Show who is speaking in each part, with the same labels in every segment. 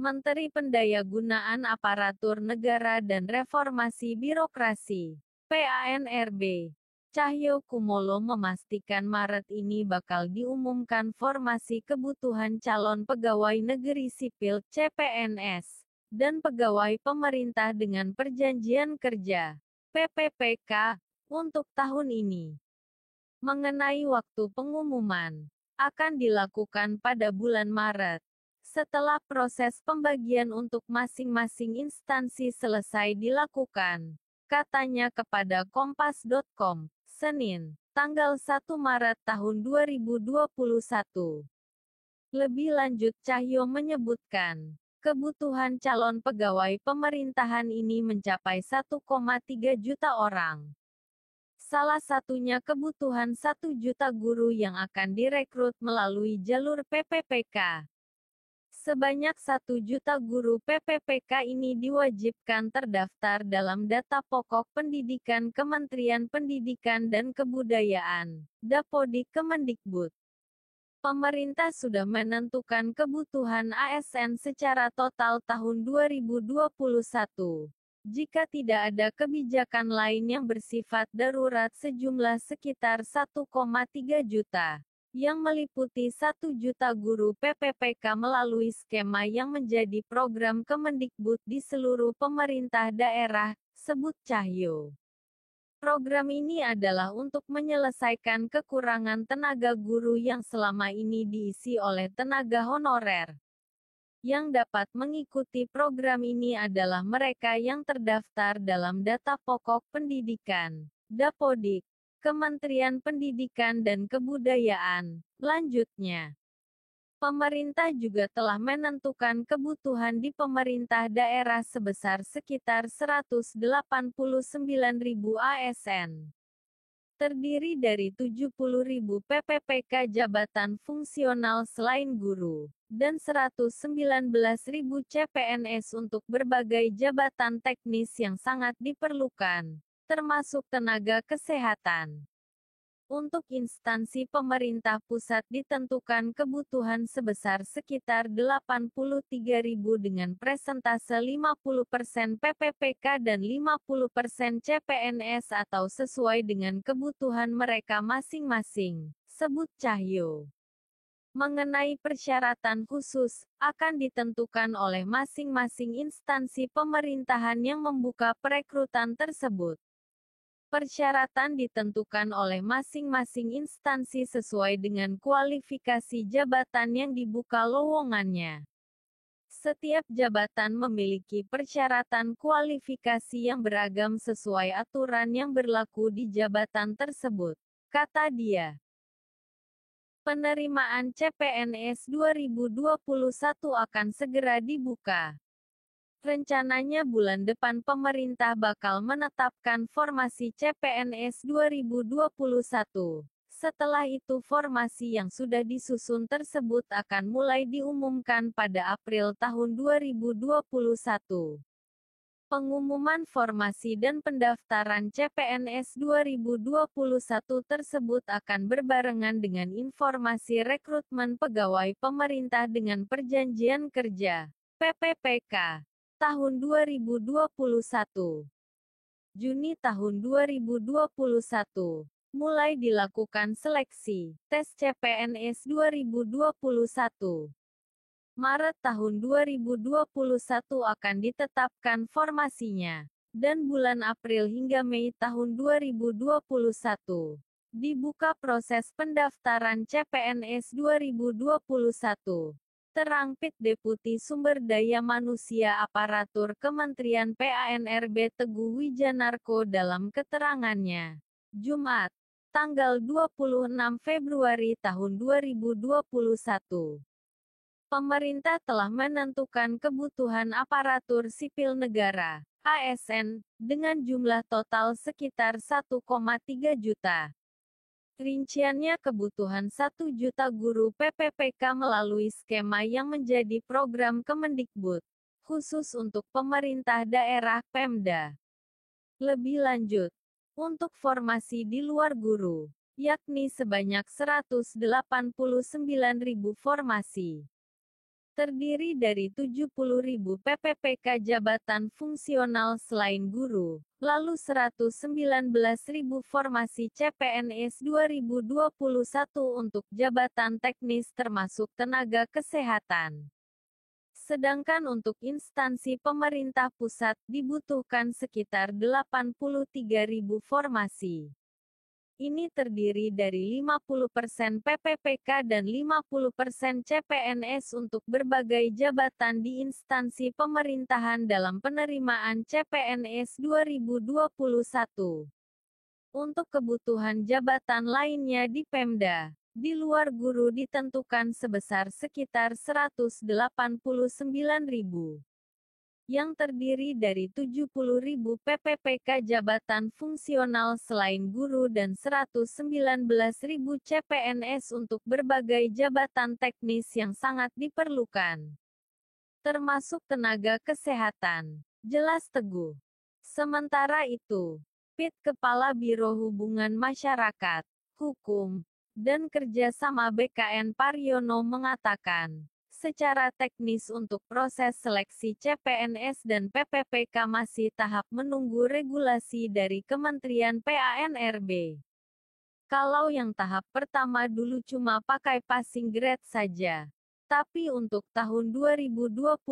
Speaker 1: Menteri Pendayagunaan Aparatur Negara dan Reformasi Birokrasi, PANRB, Cahyokumolo memastikan Maret ini bakal diumumkan formasi kebutuhan calon pegawai negeri sipil (CPNS) dan pegawai pemerintah dengan perjanjian kerja (PPPK) untuk tahun ini. Mengenai waktu pengumuman, akan dilakukan pada bulan Maret, setelah proses pembagian untuk masing-masing instansi selesai dilakukan, katanya kepada Kompas.com, Senin, tanggal 1 Maret tahun 2021. Lebih lanjut Cahyo menyebutkan, kebutuhan calon pegawai pemerintahan ini mencapai 1,3 juta orang. Salah satunya kebutuhan 1 juta guru yang akan direkrut melalui jalur PPPK. Sebanyak 1 juta guru PPPK ini diwajibkan terdaftar dalam data pokok pendidikan Kementerian Pendidikan dan Kebudayaan, Dapodik Kemendikbud. Pemerintah sudah menentukan kebutuhan ASN secara total tahun 2021. Jika tidak ada kebijakan lain yang bersifat darurat sejumlah sekitar 1,3 juta, yang meliputi 1 juta guru PPPK melalui skema yang menjadi program Kemendikbud di seluruh pemerintah daerah, sebut Cahyo. Program ini adalah untuk menyelesaikan kekurangan tenaga guru yang selama ini diisi oleh tenaga honorer. Yang dapat mengikuti program ini adalah mereka yang terdaftar dalam data pokok pendidikan, Dapodik, Kementerian Pendidikan dan Kebudayaan. Lanjutnya, pemerintah juga telah menentukan kebutuhan di pemerintah daerah sebesar sekitar 189.000 ASN. Terdiri dari 70.000 PPPK jabatan fungsional selain guru, dan 119.000 CPNS untuk berbagai jabatan teknis yang sangat diperlukan, termasuk tenaga kesehatan. Untuk instansi pemerintah pusat ditentukan kebutuhan sebesar sekitar 83.000 dengan presentase 50% PPPK dan 50% CPNS atau sesuai dengan kebutuhan mereka masing-masing, sebut Cahyo. Mengenai persyaratan khusus, akan ditentukan oleh masing-masing instansi pemerintahan yang membuka perekrutan tersebut. Persyaratan ditentukan oleh masing-masing instansi sesuai dengan kualifikasi jabatan yang dibuka lowongannya. Setiap jabatan memiliki persyaratan kualifikasi yang beragam sesuai aturan yang berlaku di jabatan tersebut, kata dia. Penerimaan CPNS 2021 akan segera dibuka. Rencananya bulan depan pemerintah bakal menetapkan formasi CPNS 2021. Setelah itu formasi yang sudah disusun tersebut akan mulai diumumkan pada April tahun 2021. Pengumuman formasi dan pendaftaran CPNS 2021 tersebut akan berbarengan dengan informasi rekrutmen pegawai pemerintah dengan perjanjian kerja, PPPK. Tahun 2021. Juni tahun 2021, mulai dilakukan seleksi, tes CPNS 2021. Maret tahun 2021 akan ditetapkan formasinya, dan bulan April hingga Mei tahun 2021, dibuka proses pendaftaran CPNS 2021. Terangpit Deputi Sumber Daya Manusia Aparatur Kementerian PANRB Teguh Wijanarko dalam keterangannya, Jumat, tanggal 26 Februari tahun 2021. Pemerintah telah menentukan kebutuhan aparatur sipil negara, ASN, dengan jumlah total sekitar 1,3 juta. Rinciannya kebutuhan 1 juta guru PPPK melalui skema yang menjadi program Kemendikbud, khusus untuk pemerintah daerah Pemda. Lebih lanjut, untuk formasi di luar guru, yakni sebanyak 189.000 formasi. terdiri dari 70.000 PPPK jabatan fungsional selain guru, lalu 119.000 formasi CPNS 2021 untuk jabatan teknis termasuk tenaga kesehatan. Sedangkan untuk instansi pemerintah pusat dibutuhkan sekitar 83.000 formasi. Ini terdiri dari 50% PPPK dan 50% CPNS untuk berbagai jabatan di instansi pemerintahan dalam penerimaan CPNS 2021. Untuk kebutuhan jabatan lainnya di Pemda, di luar guru ditentukan sebesar sekitar 189.000, yang terdiri dari 70.000 PPPK jabatan fungsional selain guru dan 119.000 CPNS untuk berbagai jabatan teknis yang sangat diperlukan, termasuk tenaga kesehatan. Jelas Teguh. Sementara itu, Kepala Biro Hubungan Masyarakat, Hukum, dan Kerjasama BKN Paryono mengatakan, secara teknis untuk proses seleksi CPNS dan PPPK masih tahap menunggu regulasi dari Kementerian PANRB. Kalau yang tahap pertama dulu cuma pakai passing grade saja. Tapi untuk tahun 2021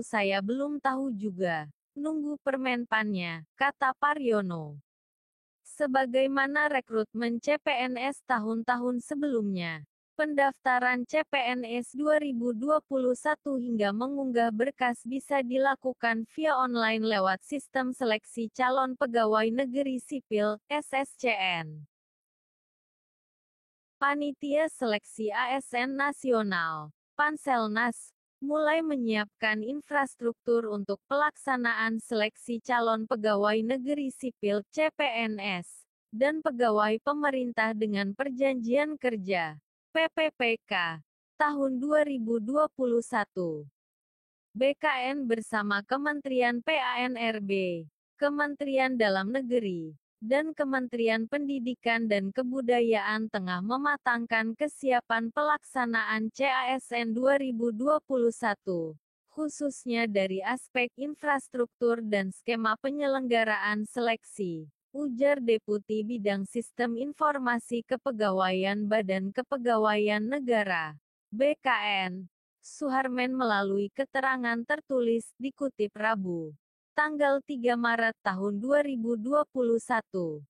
Speaker 1: saya belum tahu juga. Nunggu permenpannya, kata Paryono. Sebagaimana rekrutmen CPNS tahun-tahun sebelumnya, pendaftaran CPNS 2021 hingga mengunggah berkas bisa dilakukan via online lewat Sistem Seleksi Calon Pegawai Negeri Sipil, SSCN. Panitia Seleksi ASN Nasional, Panselnas, mulai menyiapkan infrastruktur untuk pelaksanaan seleksi calon pegawai negeri sipil (CPNS) dan pegawai pemerintah dengan perjanjian kerja (PPPK) tahun 2021. BKN bersama Kementerian PANRB, Kementerian Dalam Negeri, dan Kementerian Pendidikan dan Kebudayaan tengah mematangkan kesiapan pelaksanaan CASN 2021, khususnya dari aspek infrastruktur dan skema penyelenggaraan seleksi, ujar Deputi Bidang Sistem Informasi Kepegawaian Badan Kepegawaian Negara, BKN, Suharmen melalui keterangan tertulis dikutip Rabu, tanggal 3 Maret tahun 2021.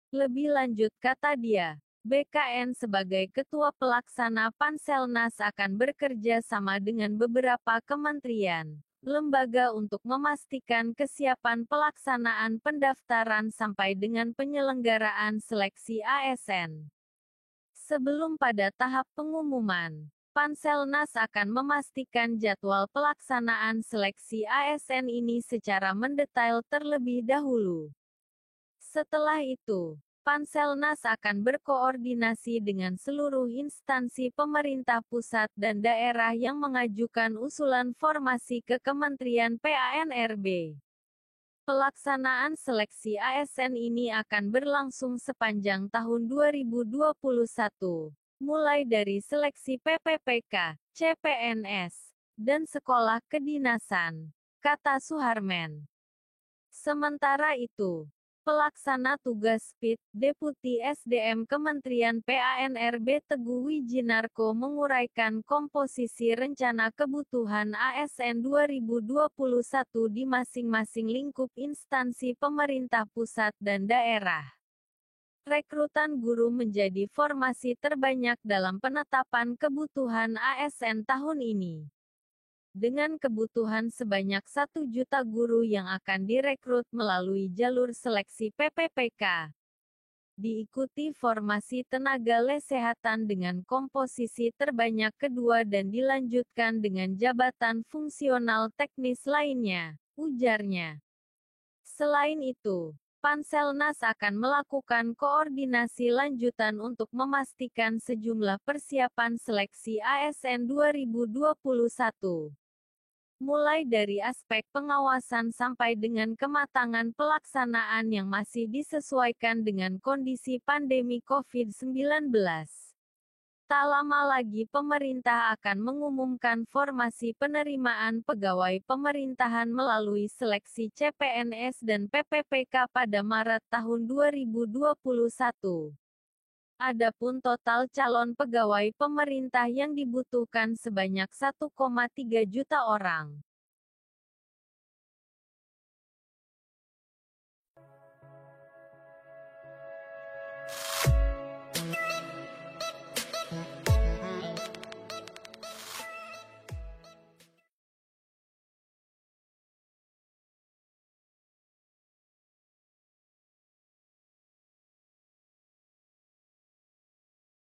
Speaker 1: Lebih lanjut kata dia, BKN sebagai ketua pelaksana Panselnas akan bekerja sama dengan beberapa kementerian, lembaga untuk memastikan kesiapan pelaksanaan pendaftaran sampai dengan penyelenggaraan seleksi ASN. Sebelum pada tahap pengumuman, Panselnas akan memastikan jadwal pelaksanaan seleksi ASN ini secara mendetail terlebih dahulu. Setelah itu, Panselnas akan berkoordinasi dengan seluruh instansi pemerintah pusat dan daerah yang mengajukan usulan formasi ke Kementerian PANRB. Pelaksanaan seleksi ASN ini akan berlangsung sepanjang tahun 2021. Mulai dari seleksi PPPK, CPNS, dan sekolah kedinasan, kata Suharmen. Sementara itu, pelaksana tugas PIT, Deputi SDM Kementerian PANRB Teguh Wijinarko menguraikan komposisi rencana kebutuhan ASN 2021 di masing-masing lingkup instansi pemerintah pusat dan daerah. Rekrutan guru menjadi formasi terbanyak dalam penetapan kebutuhan ASN tahun ini. Dengan kebutuhan sebanyak 1 juta guru yang akan direkrut melalui jalur seleksi PPPK. Diikuti formasi tenaga kesehatan dengan komposisi terbanyak kedua dan dilanjutkan dengan jabatan fungsional teknis lainnya, ujarnya. Selain itu, Panselnas akan melakukan koordinasi lanjutan untuk memastikan sejumlah persiapan seleksi ASN 2021. Mulai dari aspek pengawasan sampai dengan kematangan pelaksanaan yang masih disesuaikan dengan kondisi pandemi COVID-19. Tak lama lagi pemerintah akan mengumumkan formasi penerimaan pegawai pemerintahan melalui seleksi CPNS dan PPPK pada Maret tahun 2021. Adapun total calon pegawai pemerintah yang dibutuhkan sebanyak 1,3 juta orang.